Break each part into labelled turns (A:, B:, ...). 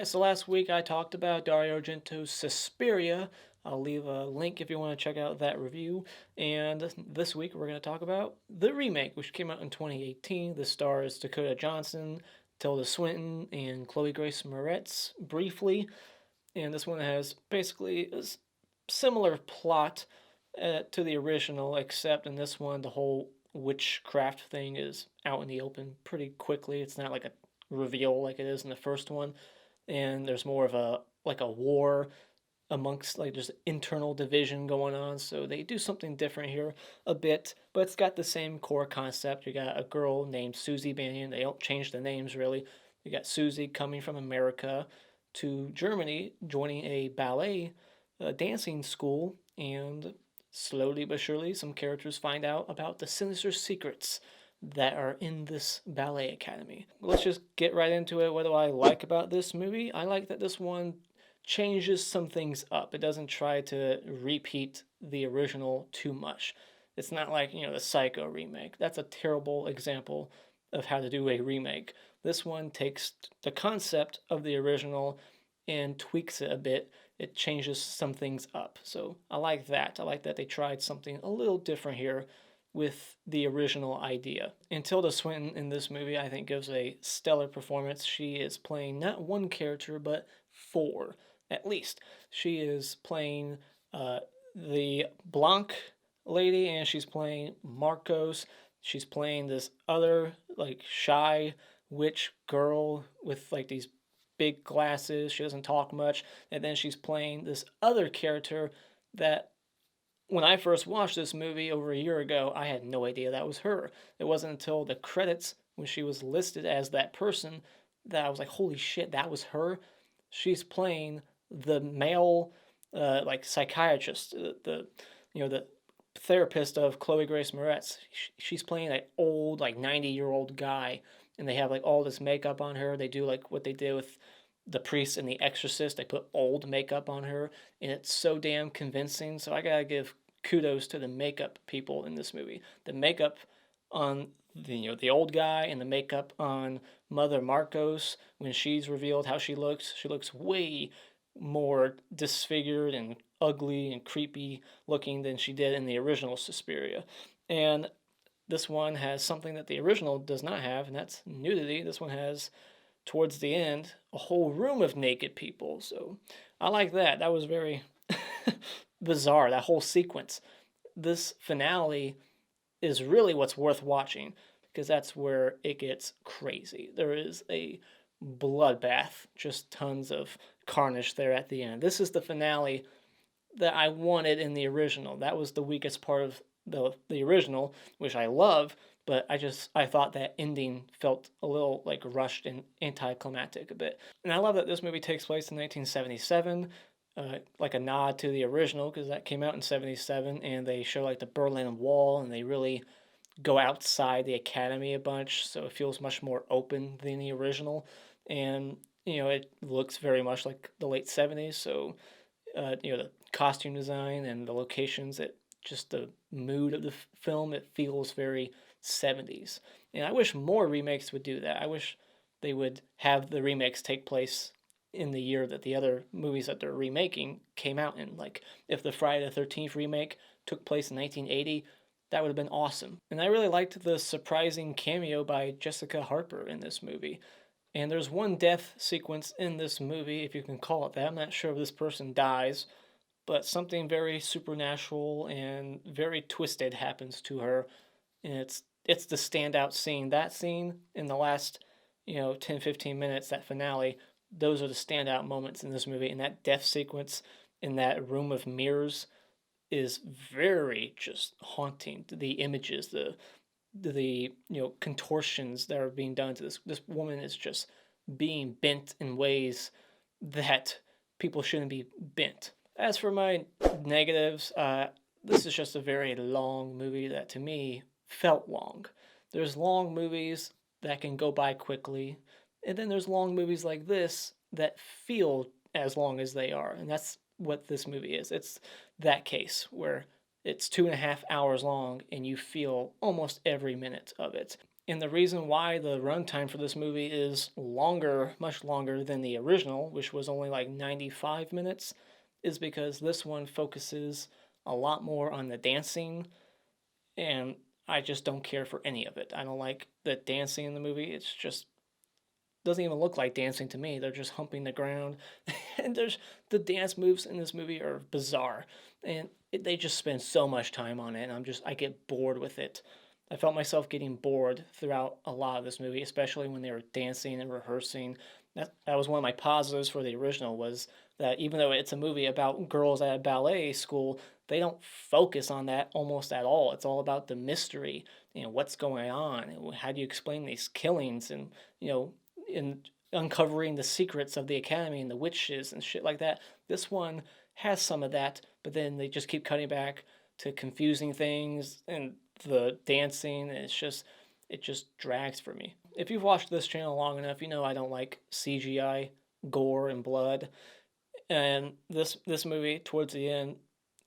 A: Alright, so last week I talked about Dario Argento's Suspiria. I'll leave a link if you want to check out that review. And this week we're going to talk about the remake, which came out in 2018. This stars Dakota Johnson, Tilda Swinton, and Chloe Grace Moretz briefly. And this one has basically a similar plot to the original, except in this one the whole witchcraft thing is out in the open pretty quickly. It's not like a reveal like it is in the first one, and there's more of a war amongst, like, there's internal division going on, so they do something different here a bit, but it's got the same core concept. You got a girl named Susie Bannion. They don't change the names really. You got Susie coming from America to Germany, joining a ballet dancing school, and slowly but surely some characters find out about the sinister secrets that are in this ballet academy. Let's just get right into it. What do I like about this movie? I like that this one changes some things up. It doesn't try to repeat the original too much. It's not like, the Psycho remake. That's a terrible example of how to do a remake. This one takes the concept of the original and tweaks it a bit. It changes some things up. So I like that. I like that they tried something a little different here with the original idea. And Tilda Swinton in this movie, I think, gives a stellar performance. She is playing not one character, but four, at least. She is playing the Blanc lady, and she's playing Markos. She's playing this other, like, shy witch girl with, like, these big glasses. She doesn't talk much. And then she's playing this other character that, when I first watched this movie over a year ago, I had no idea that was her. It wasn't until the credits, when she was listed as that person, that I was like, holy shit, that was her? She's playing the male, psychiatrist, the therapist of Chloe Grace Moretz. She's playing that old, 90-year-old guy, and they have, all this makeup on her. They do, what they did with the priest and the exorcist. They put old makeup on her, and it's so damn convincing. So I gotta give kudos to the makeup people in this movie. The makeup on the old guy and the makeup on Mother Markos, when she's revealed how she looks way more disfigured and ugly and creepy looking than she did in the original Suspiria. And this one has something that the original does not have, and that's nudity. This one has, towards the end, a whole room of naked people. So I like that. That was very bizarre, that whole sequence. This finale is really what's worth watching, because that's where it gets crazy. There is a bloodbath, just tons of carnage there at the end. This is the finale that I wanted in the original. That was the weakest part of the original, which I love, but I thought that ending felt a little rushed and anticlimactic a bit. And I love that this movie takes place in 1977, like a nod to the original, because that came out in 77, and they show the Berlin Wall, and they really go outside the academy a bunch, so it feels much more open than the original. And it looks very much like the late 70s, so the costume design and the locations, just the mood of the film, it feels very 70s. And I wish more remakes would do that. I wish they would have the remakes take place in the year that the other movies that they're remaking came out in. If the Friday the 13th remake took place in 1980, that would have been awesome. And I really liked the surprising cameo by Jessica Harper in this movie. And there's one death sequence in this movie, if you can call it that. I'm not sure if this person dies, but something very supernatural and very twisted happens to her. And it's the standout scene. That scene in the last 10-15 minutes, that finale, those are the standout moments in this movie. And that death sequence in that room of mirrors is very just haunting. The images, the contortions that are being done to this woman is just being bent in ways that people shouldn't be bent. As for my negatives, this is just a very long movie that to me felt long. There's long movies that can go by quickly, and then there's long movies like this that feel as long as they are, and that's what this movie is. It's that case where it's 2.5 hours long and you feel almost every minute of it. And the reason why the runtime for this movie is longer, much longer than the original, which was only like 95 minutes, is because this one focuses a lot more on the dancing, and I just don't care for any of it. I don't like the dancing in the movie. It's just doesn't even look like dancing to me. They're just humping the ground, and there's the dance moves in this movie are bizarre, and they just spend so much time on it, and I get bored with it. I felt myself getting bored throughout a lot of this movie, especially when they were dancing and rehearsing. That was one of my positives for the original was that even though it's a movie about girls at a ballet school, they don't focus on that almost at all. It's all about the mystery, what's going on, and how do you explain these killings, and in uncovering the secrets of the academy and the witches and shit like that. This one has some of that, but then they just keep cutting back to confusing things and the dancing. And it just drags for me. If you've watched this channel long enough, you know I don't like CGI gore and blood. And this movie towards the end,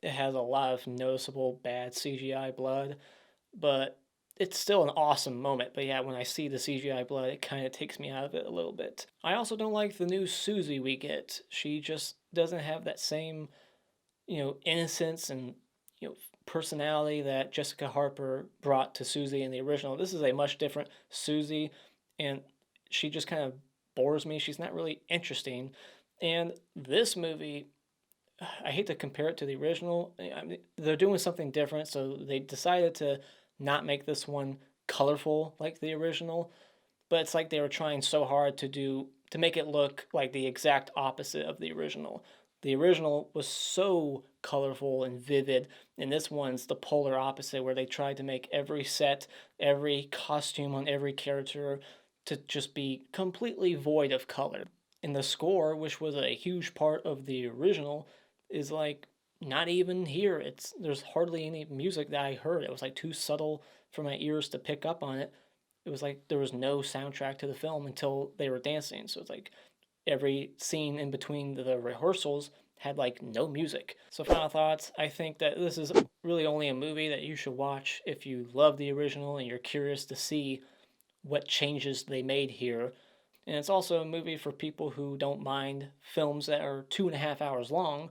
A: it has a lot of noticeable bad CGI blood, but it's still an awesome moment. But yeah, when I see the CGI blood, it kind of takes me out of it a little bit. I also don't like the new Susie we get. She just doesn't have that same, innocence and, personality that Jessica Harper brought to Susie in the original. This is a much different Susie, and she just kind of bores me. She's not really interesting. And this movie, I hate to compare it to the original. I mean, they're doing something different, so they decided to not make this one colorful like the original, but it's like they were trying so hard to make it look like the exact opposite of the original. The original was so colorful and vivid, and this one's the polar opposite, where they tried to make every set, every costume on every character to just be completely void of color. And the score, which was a huge part of the original, is like not even here. There's hardly any music that I heard. It was like too subtle for my ears to pick up on it. It was like there was no soundtrack to the film until they were dancing. So it's like every scene in between the rehearsals had like no music. So final thoughts, I think that this is really only a movie that you should watch if you love the original and you're curious to see what changes they made here. And it's also a movie for people who don't mind films that are 2.5 hours long,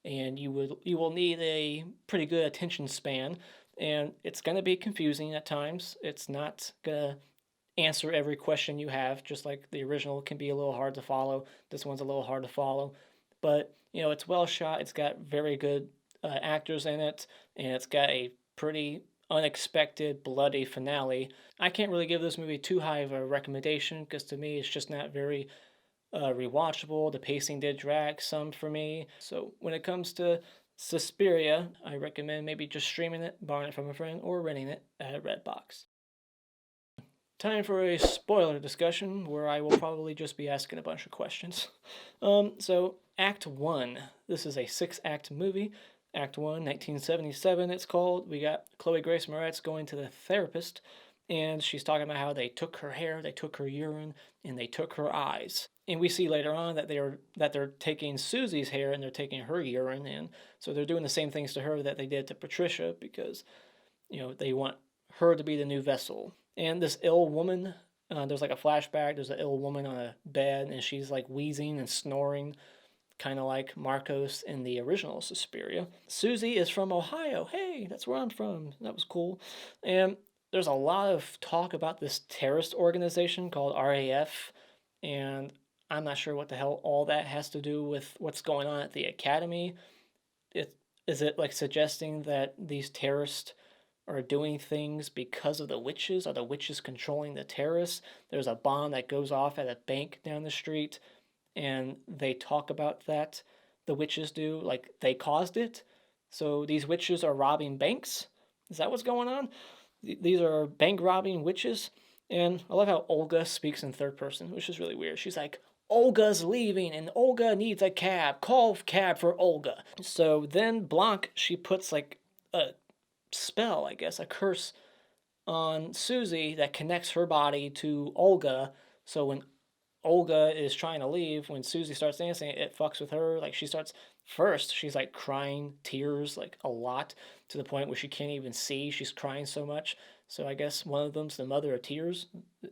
A: and you will need a pretty good attention span, and it's going to be confusing at times. It's not going to answer every question you have, just like the original can be a little hard to follow. This one's a little hard to follow, but it's well shot. It's got very good actors in it, and it's got a pretty unexpected bloody finale. I can't really give this movie too high of a recommendation because to me it's just not very rewatchable. The pacing did drag some for me. So when it comes to Suspiria, I recommend maybe just streaming it, borrowing it from a friend, or renting it at Redbox. Time for a spoiler discussion where I will probably just be asking a bunch of questions. So Act 1. This is a 6-act movie. Act 1, 1977 it's called. We got Chloe Grace Moretz going to the therapist, and she's talking about how they took her hair, they took her urine, and they took her eyes. And we see later on that they're taking Susie's hair and they're taking her urine, and so they're doing the same things to her that they did to Patricia because, they want her to be the new vessel. And this ill woman, there's like a flashback. There's an ill woman on a bed, and she's like wheezing and snoring, kind of like Markos in the original Suspiria. Susie is from Ohio. Hey, that's where I'm from. That was cool. And there's a lot of talk about this terrorist organization called RAF, and I'm not sure what the hell all that has to do with what's going on at the academy. Is it like suggesting that these terrorists are doing things because of the witches? Are the witches controlling the terrorists? There's a bomb that goes off at a bank down the street, and they talk about that. The witches do, like they caused it. So these witches are robbing banks? Is that what's going on? These are bank robbing witches? And I love how Olga speaks in third person, which is really weird. She's like, Olga's leaving and Olga needs a cab. Call cab for Olga. So then Blanc, she puts like a spell, I guess, a curse on Susie that connects her body to Olga. So when Olga is trying to leave, when Susie starts dancing, it fucks with her. Like, she's like crying tears, like a lot, to the point where she can't even see. She's crying so much. So I guess one of them's the mother of tears.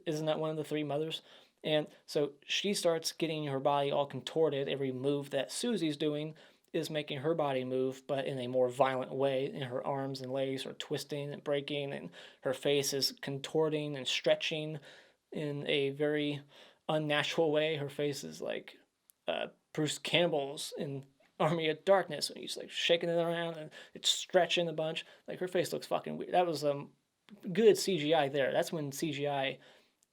A: Isn't that one of the three mothers? And so she starts getting her body all contorted. Every move that Susie's doing is making her body move, but in a more violent way. And her arms and legs are twisting and breaking, and her face is contorting and stretching in a very unnatural way. Her face is like Bruce Campbell's in Army of Darkness when he's like shaking it around and it's stretching a bunch. Like, her face looks fucking weird. That was good CGI there. That's when CGI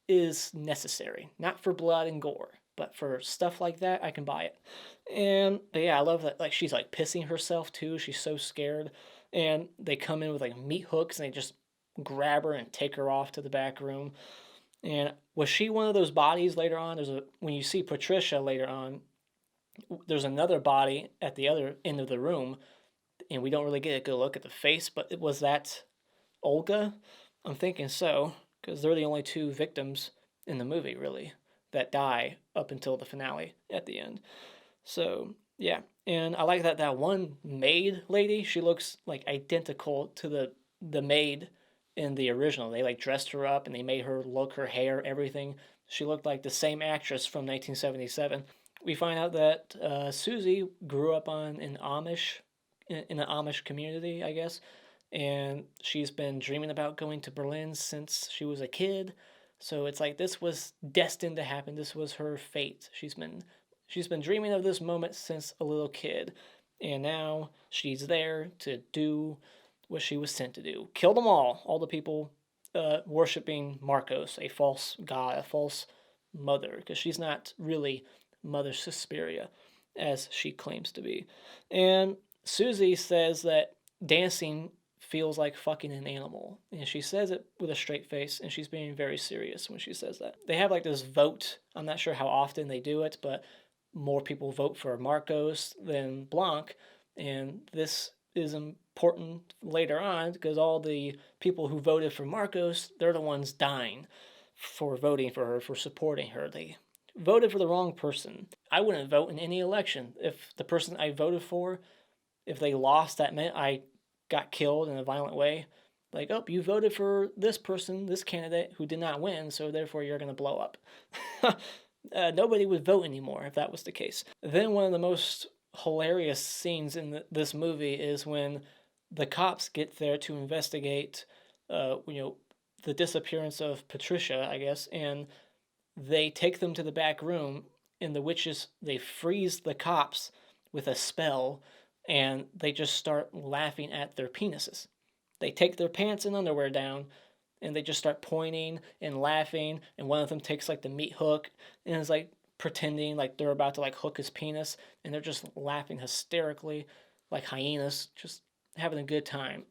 A: is necessary, not for blood and gore, but for stuff like that, I can buy it. And but yeah, I love that. Like, she's like pissing herself too. She's so scared, and they come in with like meat hooks and they just grab her and take her off to the back room. And was she one of those bodies later on? When you see Patricia later on, there's another body at the other end of the room, and we don't really get a good look at the face, but was that Olga? I'm thinking so, because they're the only two victims in the movie, really, that die up until the finale at the end. So, yeah. And I like that one maid lady, she looks like identical to the maid in the original. They like dressed her up and they made her look, her hair, everything. She looked like the same actress from 1977. We find out that Susie grew up in an Amish community, I guess, and she's been dreaming about going to Berlin since she was a kid. So it's like this was destined to happen. This was her fate. She's been dreaming of this moment since a little kid, and now she's there to do what she was sent to do: kill them all the people worshiping Markos, a false god, a false mother, because she's not really Mother Suspiria, as she claims to be. And Susie says that dancing feels like fucking an animal. And she says it with a straight face, and she's being very serious when she says that. They have like this vote. I'm not sure how often they do it, but more people vote for Markos than Blanc. And this is important later on because all the people who voted for Markos, they're the ones dying for voting for her, for supporting her. They voted for the wrong person. I wouldn't vote in any election. If the person I voted for, if they lost, that meant I got killed in a violent way. Like, oh, you voted for this person, this candidate who did not win, so therefore you're going to blow up. Nobody would vote anymore if that was the case. Then one of the most hilarious scenes in this movie is when the cops get there to investigate, the disappearance of Patricia, I guess, and they take them to the back room, and the witches, they freeze the cops with a spell, and they just start laughing at their penises. They take their pants and underwear down, and they just start pointing and laughing, and one of them takes like the meat hook and is like pretending like they're about to like hook his penis, and they're just laughing hysterically like hyenas, just having a good time.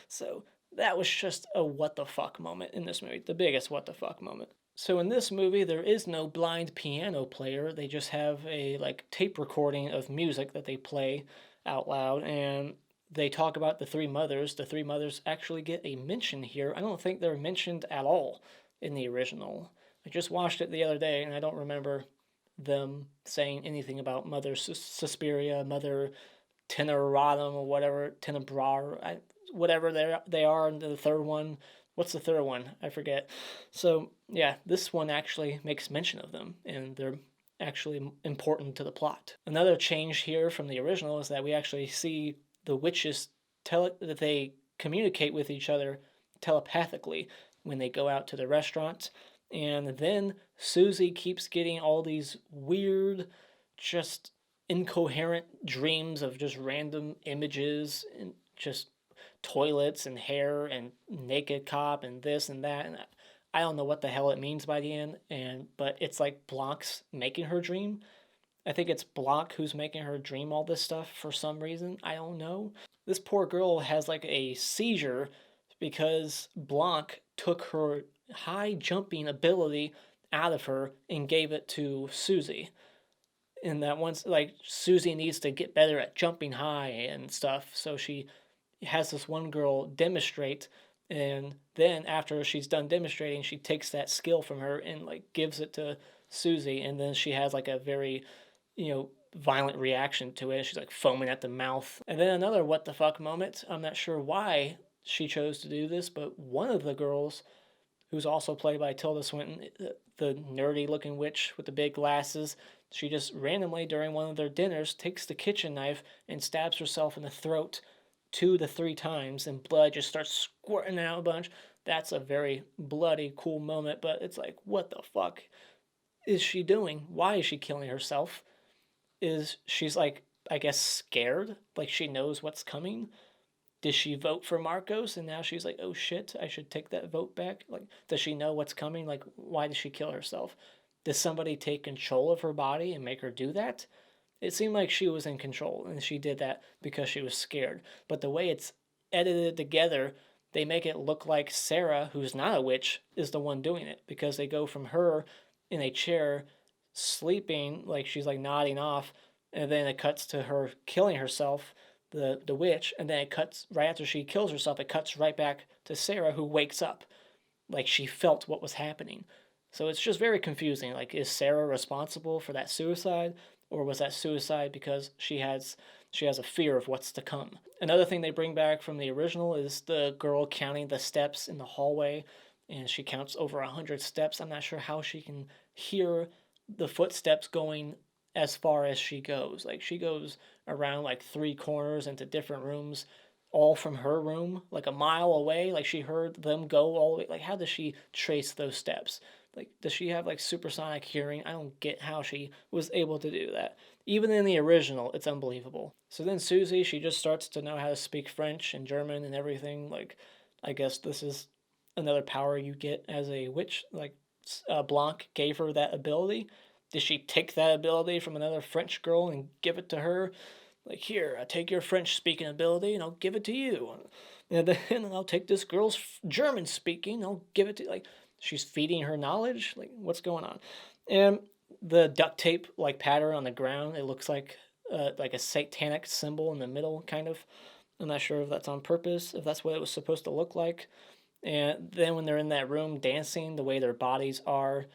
A: So that was just a what the fuck moment in this movie, the biggest what the fuck moment. So in this movie, there is no blind piano player. They just have a like tape recording of music that they play out loud, and they talk about the three mothers. The three mothers actually get a mention here. I don't think they're mentioned at all in the original. I just watched it the other day, and I don't remember them saying anything about Mother Suspiria, Mother Teneratum, or whatever, Tenebrar, whatever they are in the third one. What's the third one? I forget. So, yeah, this one actually makes mention of them, and they're actually important to the plot. Another change here from the original is that we actually see the witches that they communicate with each other telepathically when they go out to the restaurant. And then Susie keeps getting all these weird, just incoherent dreams of just random images and just toilets and hair and naked cop and this and that, and I don't know what the hell it means by the end, but it's like Blanc's making her dream. I think it's Blanc who's making her dream all this stuff for some reason. I don't know. This poor girl has like a seizure because Blanc took her high jumping ability out of her and gave it to Susie. And that once, like, Susie needs to get better at jumping high and stuff, so she has this one girl demonstrate, and then after she's done demonstrating, she takes that skill from her and like gives it to Susie, and then she has like a very, violent reaction to it. She's like foaming at the mouth. And then another what the fuck moment. I'm not sure why she chose to do this, but one of the girls, who's also played by Tilda Swinton, the nerdy looking witch with the big glasses, she just randomly during one of their dinners takes the kitchen knife and stabs herself in the throat 2 to 3 times, and blood just starts squirting out a bunch. That's a very bloody, cool moment, but it's like, what the fuck is she doing? Why is she killing herself? She's like, I guess, scared? Like she knows what's coming? Did she vote for Markos and now she's like, oh shit, I should take that vote back? Like, does she know what's coming? Like, why did she kill herself? Does somebody take control of her body and make her do that? It seemed like she was in control and she did that because she was scared. But the way it's edited together, they make it look like Sarah, who's not a witch, is the one doing it, because they go from her in a chair sleeping, like she's like nodding off, and then it cuts to her killing herself, the witch, and then it cuts right after she kills herself, it cuts right back to Sarah, who wakes up like she felt what was happening. So it's just very confusing. Like, is Sarah responsible for that suicide, or was that suicide because she has a fear of what's to come? Another thing they bring back from the original is the girl counting the steps in the hallway, and she counts over 100 steps. I'm not sure how she can hear the footsteps going as far as she goes. Like, she goes around like 3 corners into different rooms, all from her room, like a mile away. Like, she heard them go all the way. Like, how does she trace those steps? Like, does she have like supersonic hearing? I don't get how she was able to do that. Even in the original, it's unbelievable. So then Susie, she just starts to know how to speak French and German and everything. Like, I guess this is another power you get as a witch. Like, Blanc gave her that ability. Did she take that ability from another French girl and give it to her? Like, here, I take your French speaking ability and I'll give it to you. And then I'll take this girl's German speaking, I'll give it to, like, she's feeding her knowledge. Like, what's going on? And the duct tape like pattern on the ground, it looks like a satanic symbol in the middle, kind of. I'm not sure if that's on purpose, if that's what it was supposed to look like. And then when they're in that room dancing, the way their bodies are,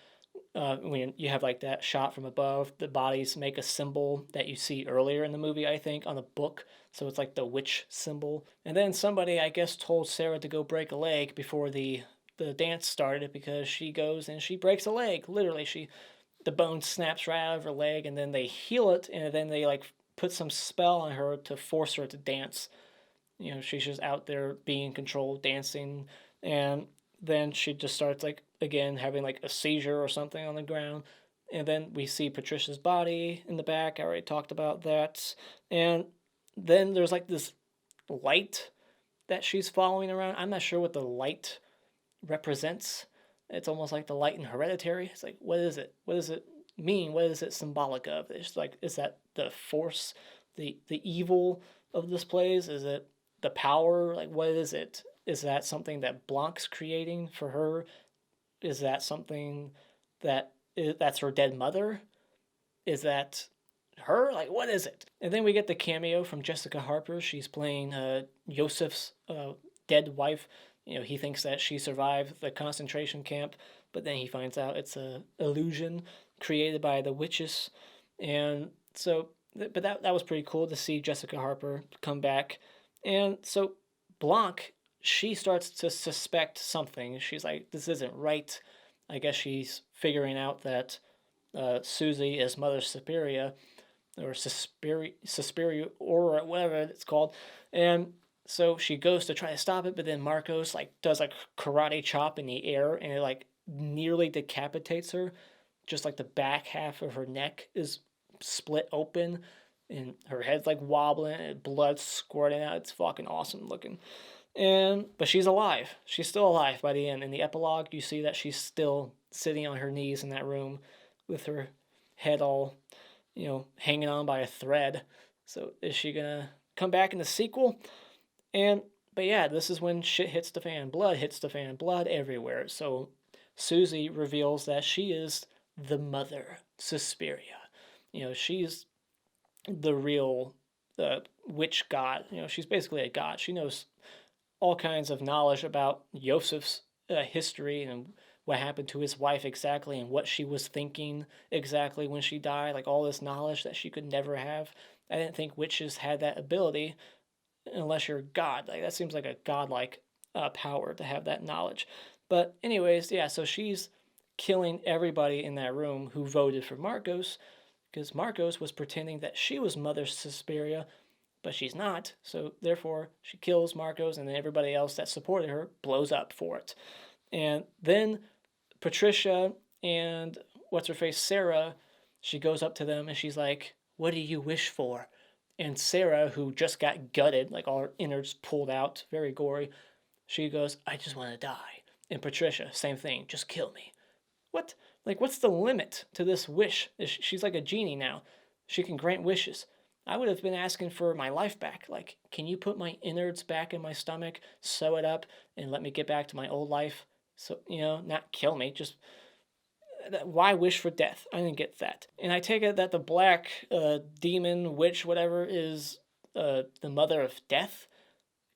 A: when you have like that shot from above, the bodies make a symbol that you see earlier in the movie, I think, on the book. So it's like the witch symbol. And then somebody, I guess, told Sarah to go break a leg before the dance started, because she goes and she breaks a leg. Literally, the bone snaps right out of her leg, and then they heal it, and then they like put some spell on her to force her to dance. She's just out there being controlled, dancing, and then she just starts like again having like a seizure or something on the ground. And then we see Patricia's body in the back. I already talked about that. And then there's like this light that she's following around. I'm not sure what the light represents. It's almost like the light in Hereditary. It's like, what is it? What does it mean? What is it symbolic of? It's like, is that the force, the evil of this place? Is it the power? Like, what is it? Is that something that Blanc's creating for her? Is that something that's her dead mother? Is that her? Like, what is it? And then we get the cameo from Jessica Harper. She's playing Yosef's dead wife. He thinks that she survived the concentration camp, but then he finds out it's a illusion created by the witches. And so, but that was pretty cool to see Jessica Harper come back. And so Blanc, she starts to suspect something. She's like, this isn't right. I guess she's figuring out that Susie is Mother Suspiria, or Suspiria, or whatever it's called. And so she goes to try to stop it, but then Markos like does like karate chop in the air, and it like nearly decapitates her. Just like the back half of her neck is split open, and her head's like wobbling, and blood squirting out. It's fucking awesome looking. But she's alive. She's still alive by the end. In the epilogue, you see that she's still sitting on her knees in that room with her head all, hanging on by a thread. So is she gonna come back in the sequel? But yeah, this is when shit hits the fan. Blood hits the fan. Blood everywhere. So Susie reveals that she is the mother, Suspiria. She's the real witch god. She's basically a god. She knows all kinds of knowledge about Yosef's history and what happened to his wife exactly and what she was thinking exactly when she died, like all this knowledge that she could never have. I didn't think witches had that ability unless you're God. Like that seems like a godlike power to have that knowledge. But anyways, yeah, so she's killing everybody in that room who voted for Markos, because Markos was pretending that she was Mother Suspiria, but she's not. So therefore, she kills Markos, and then everybody else that supported her blows up for it. And then Patricia and what's her face, Sarah, she goes up to them and she's like, "What do you wish for?" And Sarah, who just got gutted, like all her innards pulled out, very gory, she goes, "I just want to die." And Patricia, same thing, "Just kill me." What? Like, what's the limit to this wish? She's like a genie now. She can grant wishes. I would have been asking for my life back. Like, can you put my innards back in my stomach, sew it up, and let me get back to my old life? So, not kill me. Just, why wish for death? I didn't get that. And I take it that the black demon, witch, whatever, is the mother of death.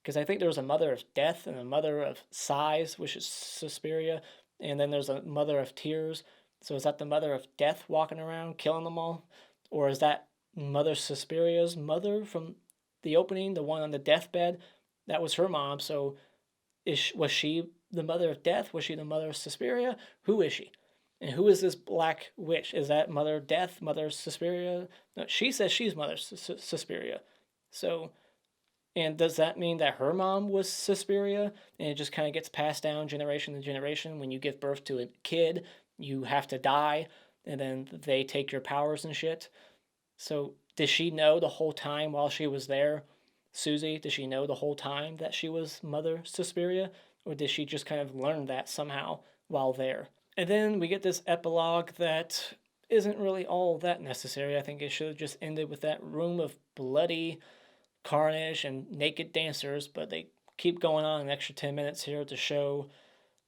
A: Because I think there was a mother of death and a mother of sighs, which is Suspiria. And then there's a mother of tears. So is that the mother of death walking around killing them all? Or is that Mother Suspiria's mother from the opening, the one on the deathbed? That was her mom. So was she the mother of death? Was she the mother of Suspiria? Who is she? And who is this black witch? Is that Mother Death, Mother Suspiria? No, she says she's Mother Suspiria. So, and does that mean that her mom was Suspiria and it just kind of gets passed down generation to generation? When you give birth to a kid, you have to die and then they take your powers and shit. So did she know the whole time while she was there, Susie, did she know the whole time that she was Mother Suspiria? Or did she just kind of learn that somehow while there? And then we get this epilogue that isn't really all that necessary. I think it should have just ended with that room of bloody carnage and naked dancers, but they keep going on an extra 10 minutes here to show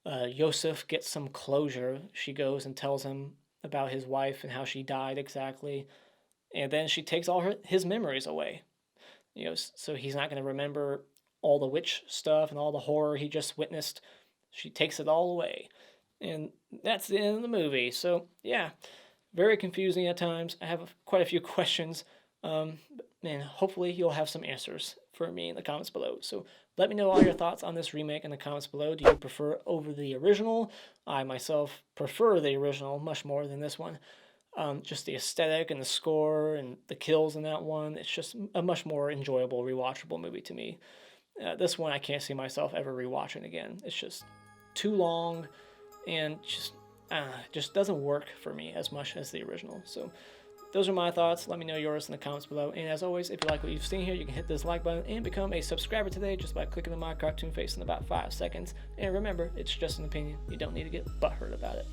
A: Yosef gets some closure. She goes and tells him about his wife and how she died exactly, and then she takes all his memories away. So he's not going to remember all the witch stuff and all the horror he just witnessed. She takes it all away, and that's the end of the movie. So yeah, very confusing at times. I have quite a few questions. And hopefully you'll have some answers for me in the comments below. So let me know all your thoughts on this remake in the comments below. Do you prefer over the original? I myself prefer the original much more than this one. Just the aesthetic and the score and the kills in that one. It's just a much more enjoyable, rewatchable movie to me. This one I can't see myself ever rewatching again. It's just too long and just doesn't work for me as much as the original. So those are my thoughts. Let me know yours in the comments below. And as always, if you like what you've seen here, you can hit this like button and become a subscriber today just by clicking on my cartoon face in about 5 seconds. And remember, it's just an opinion. You don't need to get butthurt about it.